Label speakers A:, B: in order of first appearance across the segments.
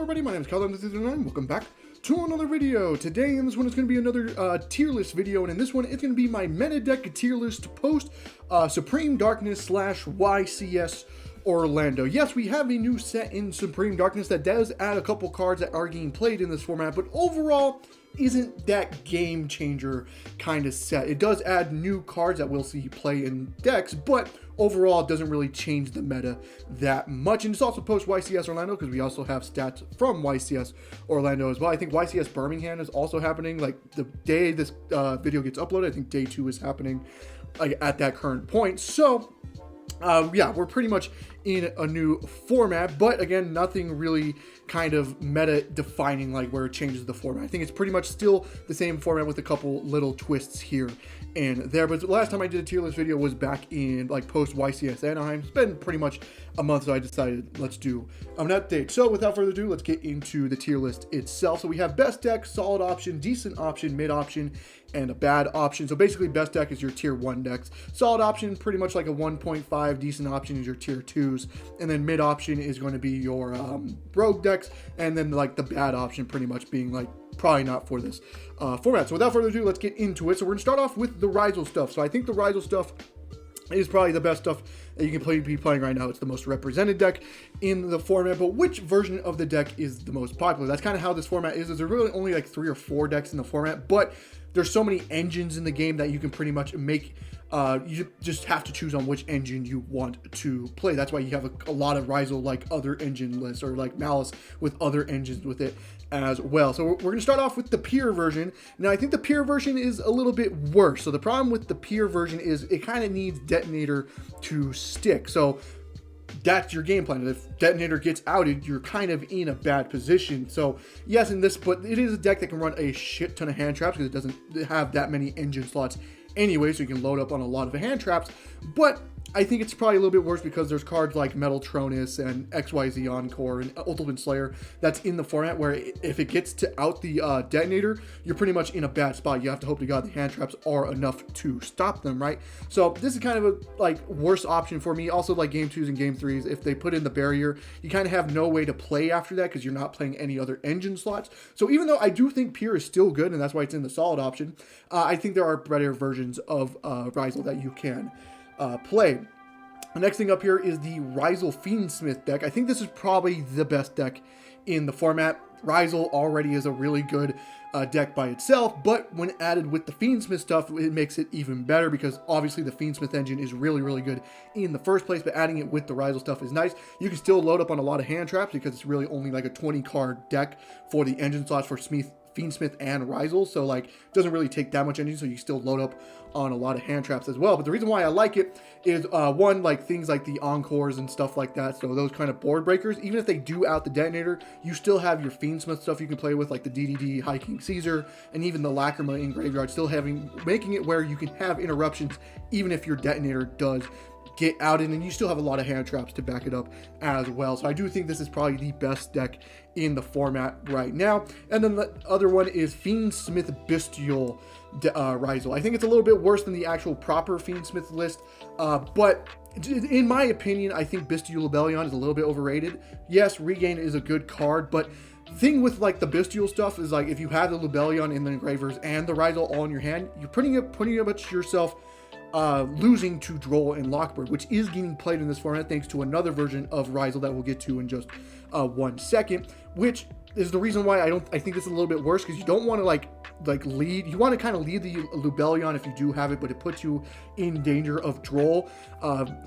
A: everybody, my name is Kyle, and this is 9. Welcome back to another video. Today in this one is going to be another tier list video, and in this one it's going to be my meta deck tier list post Supreme Darkness / YCS Orlando. Yes, we have a new set in Supreme Darkness that does add a couple cards that are getting played in this format, but overall isn't that game changer kind of set. It does add new cards that we'll see play in decks, but overall it doesn't really change the meta that much. And it's also post YCS Orlando because we also have stats from YCS Orlando as well. I think YCS Birmingham is also happening like the day this video gets uploaded. I think day 2 is happening like at that current point. So yeah, we're pretty much in a new format, but again, nothing really kind of meta defining like where it changes the format. I think it's pretty much still the same format with a couple little twists here and there. But the last time I did a tier list video was back in like post YCS Anaheim. It's been pretty much a month, so I decided let's do an update. So without further ado, let's get into the tier list itself. So we have best deck, solid option, decent option, mid option, and a bad option. So basically best deck is your tier 1 decks, solid option pretty much like a 1.5, decent option is your tier 2s, and then mid option is going to be your rogue decks, and then like the bad option pretty much being like probably not for this format. So without further ado, let's get into it. So we're gonna start off with the Rasal stuff. So I think the Rasal stuff is probably the best stuff that you can be playing right now. It's the most represented deck in the format, but which version of the deck is the most popular? That's kind of how this format is. There's really only like 3 or 4 decks in the format, but there's so many engines in the game that you can pretty much make you just have to choose on which engine you want to play. That's why you have a lot of Rasal like other engine lists, or like Malice with other engines with it as well. So we're going to start off with the pure version. Now I think the pure version is a little bit worse. So the problem with the pure version is it kind of needs detonator to stick. So that's your game plan. If detonator gets outed, you're kind of in a bad position. So yes, in this, but it is a deck that can run a shit ton of hand traps because it doesn't have that many engine slots anyway, so you can load up on a lot of hand traps. But I think it's probably a little bit worse because there's cards like Metal Tronus and XYZ Encore and Ultimate Slayer that's in the format where if it gets to out the detonator, you're pretty much in a bad spot. You have to hope to God the hand traps are enough to stop them, right? So this is kind of a like worse option for me. Also, like game 2s and game 3s, if they put in the barrier, you kind of have no way to play after that because you're not playing any other engine slots. So even though I do think pure is still good and that's why it's in the solid option, I think there are better versions of Rasal that you can play. The next thing up here is the Rasal Fiendsmith deck. I think this is probably the best deck in the format. Rasal already is a really good deck by itself, but when added with the Fiendsmith stuff, it makes it even better because obviously the Fiendsmith engine is really, really good in the first place, but adding it with the Rasal stuff is nice. You can still load up on a lot of hand traps because it's really only like a 20 card deck for the engine slots for Fiendsmith and Rasal, so like it doesn't really take that much engine, so you still load up on a lot of hand traps as well. But the reason why I like it is one, like things like the Encores and stuff like that, so those kind of board breakers, even if they do out the detonator, you still have your Fiendsmith stuff you can play with, like the DDD, High King Caesar, and even the Lacrima in graveyard, still making it where you can have interruptions even if your detonator does get out in, and you still have a lot of hand traps to back it up as well. So I do think this is probably the best deck in the format right now. And then the other one is Fiendsmith Bestial Rasal. I think it's a little bit worse than the actual proper Fiendsmith list, but in my opinion, I think Bestial Lebellion is a little bit overrated. Yes, Regain is a good card, but thing with like the Bestial stuff is like if you have the Lebellion in the engravers and the Rasal all in your hand, you're pretty much yourself losing to Droll and Lockbird, which is getting played in this format thanks to another version of Rasal that we'll get to in just 1 second, which is the reason why I think this is a little bit worse, because you don't want to like lead. You want to kind of lead the Lebellion if you do have it, but it puts you in danger of Droll.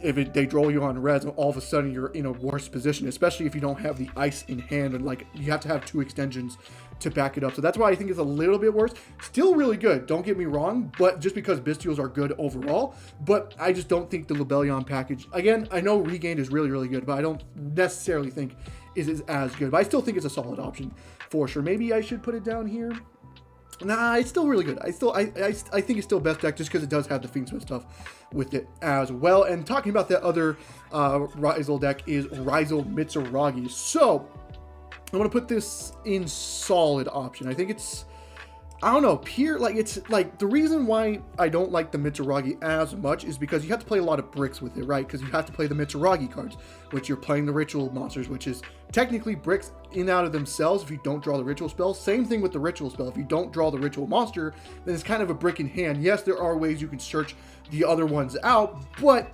A: If they Droll you on res, all of a sudden you're in a worse position, especially if you don't have the ice in hand, and like you have to have 2 extensions to back it up. So that's why I think it's a little bit worse. Still really good, don't get me wrong, but just because Bestials are good overall, but I just don't think the Lebellion package, again, I know Regained is really, really good, but I don't necessarily think is as good. But I still think it's a solid option for sure. Maybe I should put it down here. Nah, it's still really good. I think it's still best deck just because it does have the Fiendsmith stuff with it as well. And talking about that other Rasal deck is Rasal Mitsuragi. So I'm going to put this in solid option. I think it's I don't know, Pier, like, it's, like, the reason why I don't like the Mitsuragi as much is because you have to play a lot of bricks with it, right? Because you have to play the Mitsuragi cards, which you're playing the ritual monsters, which is technically bricks in and out of themselves if you don't draw the ritual spell. Same thing with the ritual spell. If you don't draw the ritual monster, then it's kind of a brick in hand. Yes, there are ways you can search the other ones out, but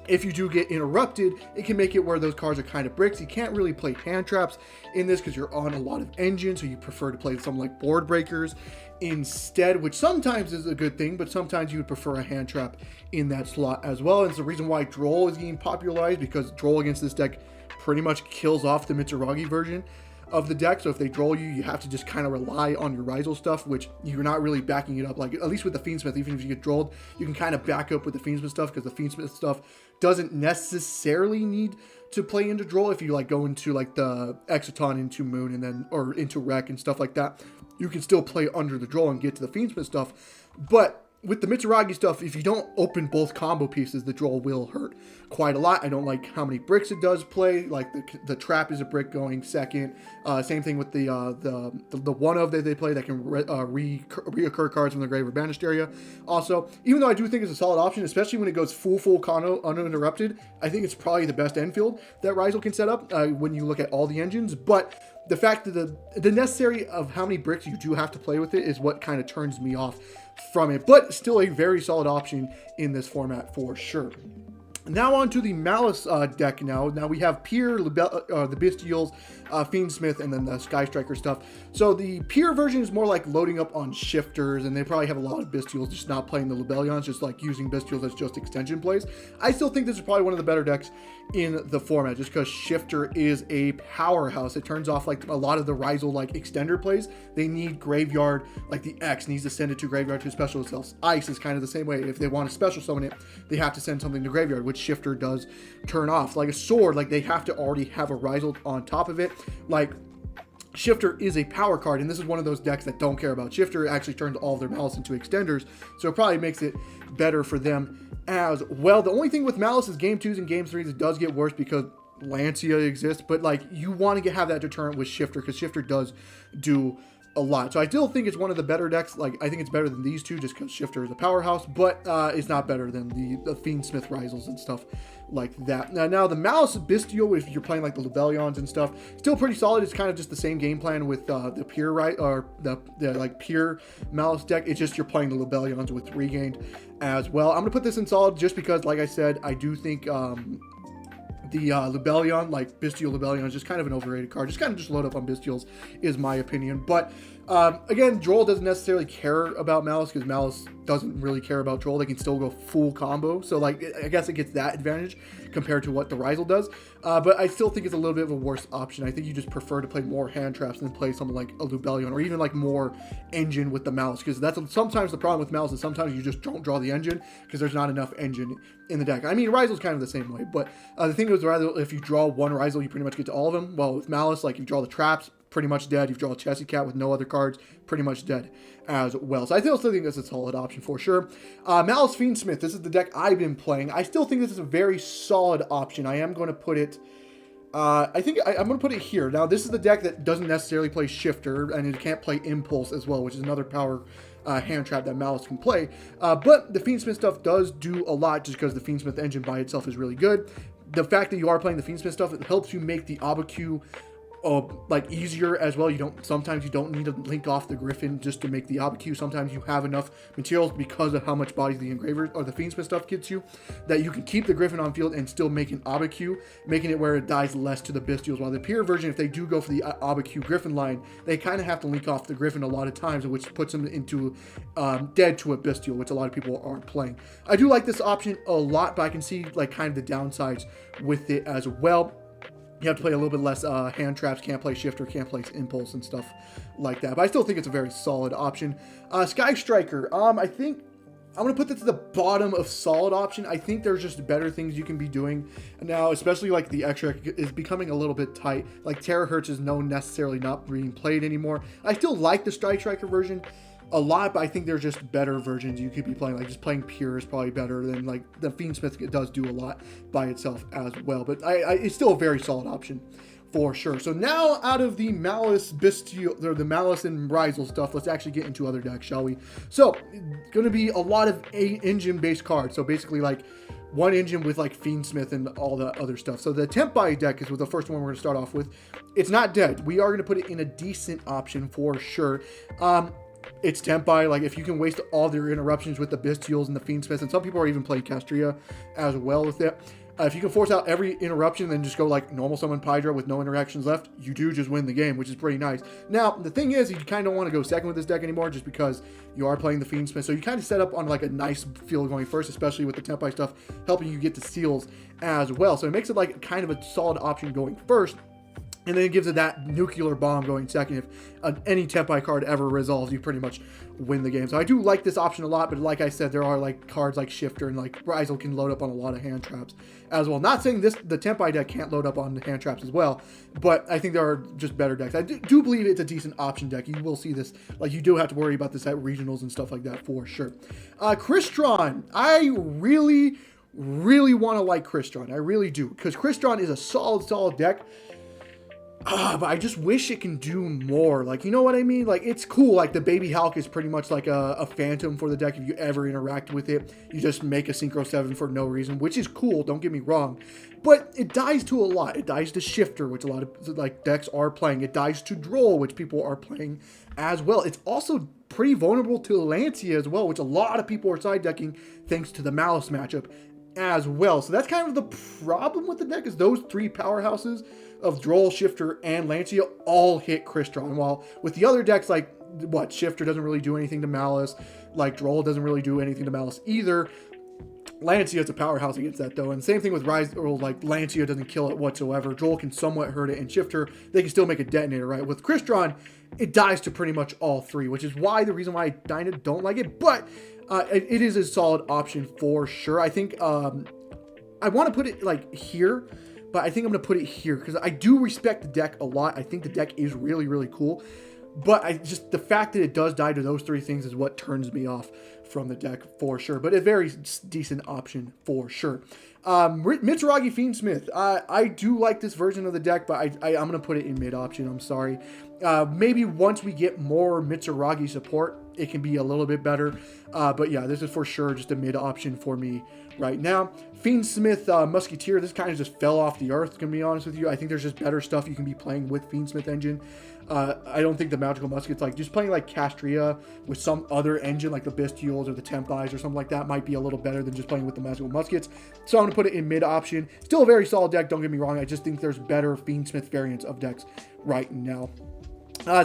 A: if you do get interrupted, it can make it where those cards are kind of bricks. You can't really play hand traps in this because you're on a lot of engines, so you prefer to play something like board breakers instead, which sometimes is a good thing, but sometimes you would prefer a hand trap in that slot as well. And it's the reason why Droll is getting popularized, because Droll against this deck pretty much kills off the Mitsuragi version of the deck. So if they Droll you, you have to just kind of rely on your Rasal stuff, which you're not really backing it up. Like, at least with the Fiendsmith, even if you get Drolled, you can kind of back up with the Fiendsmith stuff, because the Fiendsmith stuff doesn't necessarily need to play into Droll. If you like go into like the Exciton into Moon and then, or into Wreck and stuff like that, you can still play under the Droll and get to the Fiendsmith stuff. But with the Mitsuragi stuff, if you don't open both combo pieces, the Droll will hurt quite a lot. I don't like how many bricks it does play. Like the trap is a brick going second. Same thing with the one of that they play that can reoccur cards from the grave or banished area. Also, even though I do think it's a solid option, especially when it goes full Kano uninterrupted, I think it's probably the best end field that Rasal can set up when you look at all the engines. But the fact that the necessary of how many bricks you do have to play with it is what kind of turns me off from it, but still a very solid option in this format for sure. Now on to the Malice deck now. Now we have Pier, the Bestials, Fiendsmith, and then the Sky Striker stuff. So the Pier version is more like loading up on shifters, and they probably have a lot of Bestials, just not playing the Libellions, just like using Bestials as just extension plays. I still think this is probably one of the better decks in the format, just because Shifter is a powerhouse. It turns off like a lot of the Rasal like extender plays. They need graveyard, like the X needs to send it to graveyard to special itself. Ice is kind of the same way. If they want to special summon it, they have to send something to graveyard, which Shifter does turn off. Like a sword, like they have to already have a Rasal on top of it. Like Shifter is a power card, and this is one of those decks that don't care about Shifter. It actually turns all of their Malice into extenders, so it probably makes it better for them as well. The only thing with Malice is game 2s and game 3s, it does get worse because Lancia exists, but like you want to have that deterrent with Shifter, because Shifter does do a lot. So I still think it's one of the better decks. Like, I think it's better than these two just because Shifter is a powerhouse, but it's not better than the Fiendsmith Rasals and stuff like that. Now the Malice Bestial, if you're playing like the Libellions and stuff, still pretty solid. It's kind of just the same game plan with the Pure, right, or the like Pure Malice deck. It's just you're playing the Libellions with Regained as well. I'm gonna put this in solid just because, like I said, I do think the Libellion, like Bestial Libellion, is just kind of an overrated card. Just kind of just load up on Bestials is my opinion. But again, Droll doesn't necessarily care about Malice because Malice doesn't really care about Droll. They can still go full combo. So like, I guess it gets that advantage compared to what the Rasal does. But I still think it's a little bit of a worse option. I think you just prefer to play more hand traps than play something like a Libellion, or even like more engine with the Malice, because that's sometimes the problem with Malice is sometimes you just don't draw the engine because there's not enough engine in the deck. I mean, Rasal's kind of the same way, but the thing is, rather, if you draw one Rasal, you pretty much get to all of them. Well, with Malice, like, you draw the traps, pretty much dead. You draw a Chessy Cat with no other cards, pretty much dead as well. So I still think this is a solid option for sure. Malice Fiendsmith, this is the deck I've been playing. I still think this is a very solid option. I am going to put it, I think I'm going to put it here. Now, this is the deck that doesn't necessarily play Shifter, and it can't play Impulse as well, which is another power hand trap that Malice can play. But the Fiendsmith stuff does do a lot just because the Fiendsmith engine by itself is really good. The fact that you are playing the Fiendsmith stuff, it helps you make the Abaku like easier as well. Sometimes you don't need to link off the Griffin just to make the Abaku. Sometimes you have enough materials because of how much bodies the Engraver or the Fiendsmith stuff gets you, that you can keep the Griffin on field and still make an Abaku, making it where it dies less to the Bestials. While the Pure version, if they do go for the Abaku Griffin line, they kind of have to link off the Griffin a lot of times, which puts them into dead to a Bestial, which a lot of people are playing. I do like this option a lot, but I can see like kind of the downsides with it as well. You have to play a little bit less hand traps, can't play Shifter, can't play Impulse and stuff like that. But I still think it's a very solid option. Sky Striker, I think I'm going to put this at the bottom of solid option. I think there's just better things you can be doing now, especially like the extra is becoming a little bit tight. Like Terahertz is necessarily not being played anymore. I still like the Sky Striker version a lot, but I think there's just better versions you could be playing. Like just playing Pure is probably better than like the Fiendsmith. It does do a lot by itself as well, but it's still a very solid option for sure. So now out of the Malice Bestial, or the Malice and Rasal stuff, let's actually get into other decks, shall we? So, going to be a lot of engine-based cards. So basically like one engine with like Fiendsmith and all the other stuff. So the Tempai deck is the first one we're going to start off with. It's not dead. We are going to put it in a decent option for sure. It's Tempai. Like, if you can waste all their interruptions with the Bestials and the Fiendsmiths, and some people are even playing Castria as well with it. If you can force out every interruption and then just go like normal summon Pydra with no interactions left, you do just win the game, which is pretty nice. Now, the thing is, you kind of don't want to go second with this deck anymore just because you are playing the Fiendsmith. So you kind of set up on like a nice field going first, especially with the Tempai stuff helping you get to seals as well. So it makes it like kind of a solid option going first. And then it gives it that nuclear bomb going second. If any Tempai card ever resolves, you pretty much win the game. So I do like this option a lot, but like I said, there are like cards like Shifter and like Rasal can load up on a lot of hand traps as well. Not saying the Tempai deck can't load up on hand traps as well, but I think there are just better decks. I do believe it's a decent option deck. You will see this, like you do have to worry about this at regionals and stuff like that for sure. Crystron, I really want to like Crystron. I really do, because Crystron is a solid deck. But I just wish it can do more. Like, you know what I mean? Like, it's cool. Like, the Baby Hulk is pretty much like a phantom for the deck. If you ever interact with it, you just make a Synchro 7 for no reason, which is cool. Don't get me wrong. But it dies to a lot. It dies to Shifter, which a lot of, like, decks are playing. It dies to Droll, which people are playing as well. It's also pretty vulnerable to Lancia as well, which a lot of people are side decking thanks to the Malice matchup as well. So that's kind of the problem with the deck, is those three powerhouses of Droll, Shifter, and Lancia all hit Crystron. While with the other decks, like, what, Shifter doesn't really do anything to Malice, like Droll doesn't really do anything to Malice either. Lancia is a powerhouse against that, though. And same thing with Rasal, like, Lancia doesn't kill it whatsoever. Droll can somewhat hurt it, and Shifter, they can still make a detonator, right? With Crystron, it dies to pretty much all three, which is why the reason why I kind of don't like it. But it is a solid option for sure. I think I want to put it, like, here, but I think I'm going to put it here because I do respect the deck a lot. I think the deck is really cool, but the fact that it does die to those three things is what turns me off from the deck for sure. But a very decent option for sure. Mitsuragi Fiendsmith. I do like this version of the deck, but I'm going to put it in mid option. I'm sorry. Maybe once we get more Mitsuragi support, it can be a little bit better. But yeah, this is for sure just a mid option for me right now. Fiendsmith Musketeer, this kind of just fell off the earth, to be honest with you. I think there's just better stuff you can be playing with Fiendsmith engine. I don't think the Magical Muskets, like just playing like Castria with some other engine like the Bestials or the Tempais or something like that, might be a little better than just playing with the Magical Muskets. So I'm going to put it in mid option. Still a very solid deck, don't get me wrong. I just think there's better Fiendsmith variants of decks right now.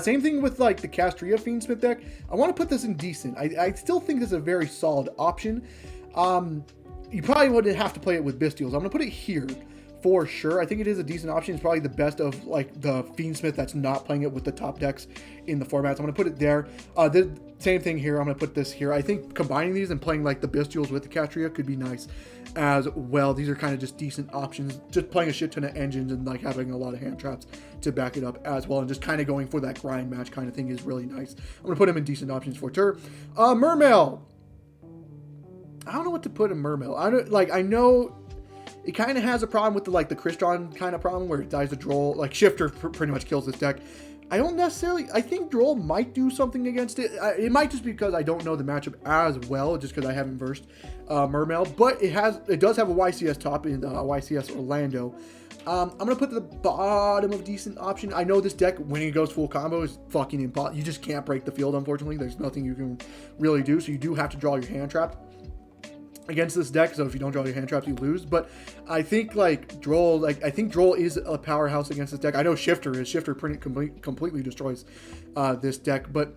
A: Same thing with like the Castria Fiendsmith deck. I want to put this in decent. I still think this is a very solid option. You probably wouldn't have to play it with Bestials. I'm going to put it here for sure. I think it is a decent option. It's probably the best of like the Fiendsmith that's not playing it with the top decks in the formats. I'm going to put it there. The same thing here. I'm going to put this here. I think combining these and playing like the Bestials with the Castria could be nice as well. These are kind of just decent options. Just playing a shit ton of engines and like having a lot of hand traps to back it up as well. And just kind of going for that grind match kind of thing is really nice. I'm going to put him in decent options for sure. Mermail. I don't know what to put in Mermail. I know it kind of has a problem with the Crystron kind of problem where it dies to Droll. Like Shifter pretty much kills this deck. I think Droll might do something against it. It might just be because I don't know the matchup as well, just because I haven't versed Mermail. But it does have a YCS top in YCS Orlando. I'm going to put the bottom of decent option. I know this deck, when it goes full combo, is fucking impossible. You just can't break the field, unfortunately. There's nothing you can really do, so you do have to draw your hand trap against this deck. So if you don't draw your hand traps, you lose. But I think Droll, I think Droll is a powerhouse against this deck. I know Shifter is. Shifter completely destroys this deck. But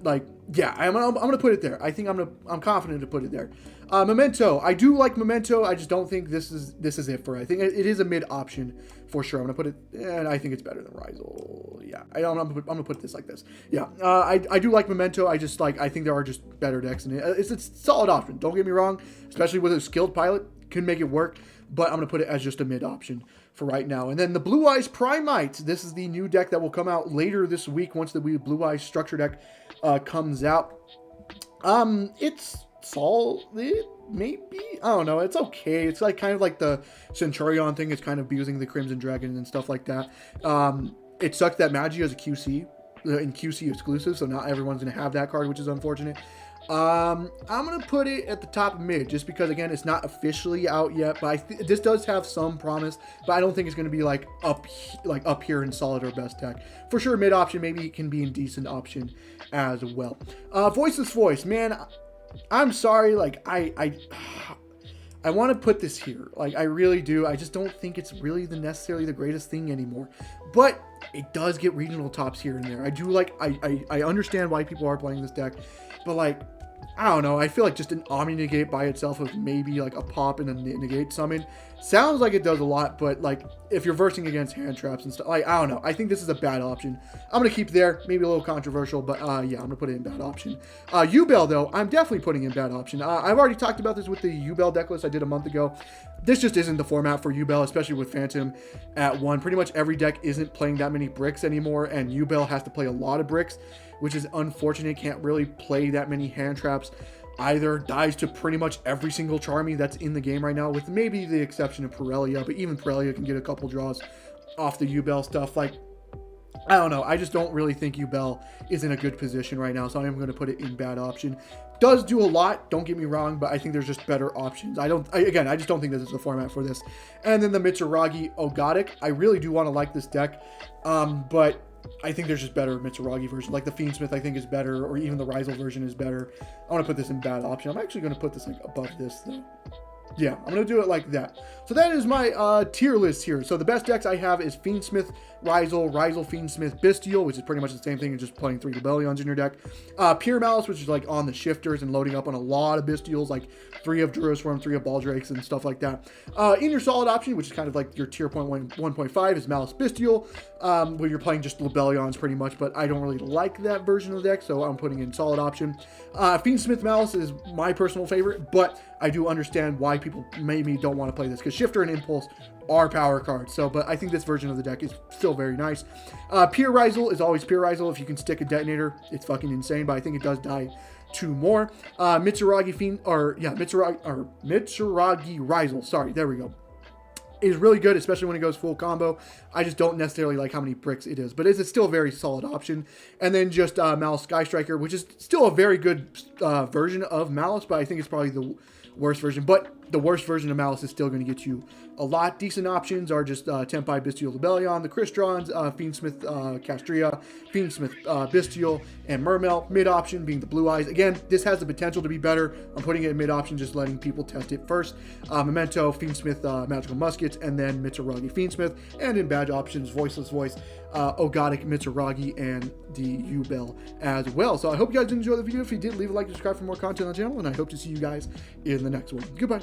A: yeah, I'm gonna put it there. I think I'm confident to put it there. Memento. I do like Memento. I just don't think this is it for it. I think it is a mid option for sure. I'm gonna put it, and I think it's better than Rasal. Yeah, I'm gonna put this like this. Yeah, I do like Memento. I think there are just better decks in it. It's a solid option. Don't get me wrong, especially with a skilled pilot, can make it work. But I'm gonna put it as just a mid option for right now. And then the Blue Eyes Primite. This is the new deck that will come out later this week once the Blue Eyes structure deck comes out. It's solid, maybe? I don't know. It's okay. It's kind of like the Centurion thing. It's kind of abusing the Crimson Dragon and stuff like that. It sucks that Magia is a QC, in QC exclusive, so not everyone's going to have that card, which is unfortunate. I'm going to put it at the top of mid, just because, again, it's not officially out yet, but this does have some promise, but I don't think it's going to be like up here in solid or best deck. For sure, mid option, maybe it can be in decent option as well. Voiceless Voice, man, I'm sorry, like, I want to put this here, like, I really do. I just don't think it's really necessarily the greatest thing anymore, but it does get regional tops here and there. I do like, I understand why people are playing this deck, but like, I don't know, I feel like just an Omni Negate by itself with maybe like a pop and a Negate summon sounds like it does a lot, but like if you're versing against hand traps and stuff, like, I don't know, I think this is a bad option. I'm gonna keep there, maybe a little controversial, but yeah, I'm gonna put it in bad option. Yugioh though, I'm definitely putting in bad option. I've already talked about this with the Yugioh deck list I did a month ago. This just isn't the format for Yugioh, especially with Phantom at 1. Pretty much every deck isn't playing that many bricks anymore, and Yugioh has to play a lot of bricks, which is unfortunate. Can't really play that many hand traps either. Dies to pretty much every single Charmy that's in the game right now, with maybe the exception of Pirellia, but even Pirellia can get a couple draws off the Yugioh stuff. Like, I don't know, I just don't really think Yugioh is in a good position right now, so I'm going to put it in bad option. Does do a lot, don't get me wrong, but I think there's just better options. I just don't think this is the format for this. And then the Mitsuragi Ogotic, I really do want to like this deck, but I think there's just better Mitsuragi version. Like the Fiendsmith, I think is better, or even the Rasal version is better. I want to put this in bad option. I'm actually going to put this like above this though. Yeah, I'm going to do it like that. So that is my tier list here. So the best decks I have is Fiendsmith, Rasal, Fiendsmith, Bystial, which is pretty much the same thing as just playing 3 Rebellions in your deck. Pure Malice, which is like on the shifters and loading up on a lot of Bystials, like 3 of Durosworm, 3 of Baldrakes, and stuff like that. In your solid option, which is kind of like your tier 1.5, is Malice Bystial, where you're playing just Rebellions pretty much, but I don't really like that version of the deck, so I'm putting in solid option. Fiendsmith Malice is my personal favorite, but I do understand why people maybe don't want to play this, because Shifter and Impulse are power cards. So, but I think this version of the deck is still very nice. Pure Rasal is always Pure Rasal. If you can stick a detonator, it's fucking insane, but I think it does die 2 more. Mitsuragi Rasal, sorry, there we go, is really good, especially when it goes full combo. I just don't necessarily like how many bricks it is, but it's still a very solid option. And then just Malice Sky Striker, which is still a very good version of Malice, but I think it's probably the worst version. But the worst version of Malice is still going to get you a lot. Decent options are just Tenpai Bystial Rebellion, the Cristrons, Fiendsmith Castria, Fiendsmith Bystial, and Mermail. Mid option being the Blue Eyes. Again, this has the potential to be better. I'm putting it in mid option, just letting people test it first. Memento, Fiendsmith Magical Muskets, and then Mitsuragi Fiendsmith. And in bad options, Voiceless Voice, Ogotic Mitsuragi, and the Yugioh as well. So I hope you guys did enjoy the video. If you did, leave a like, subscribe for more content on the channel, and I hope to see you guys in the next one. Goodbye.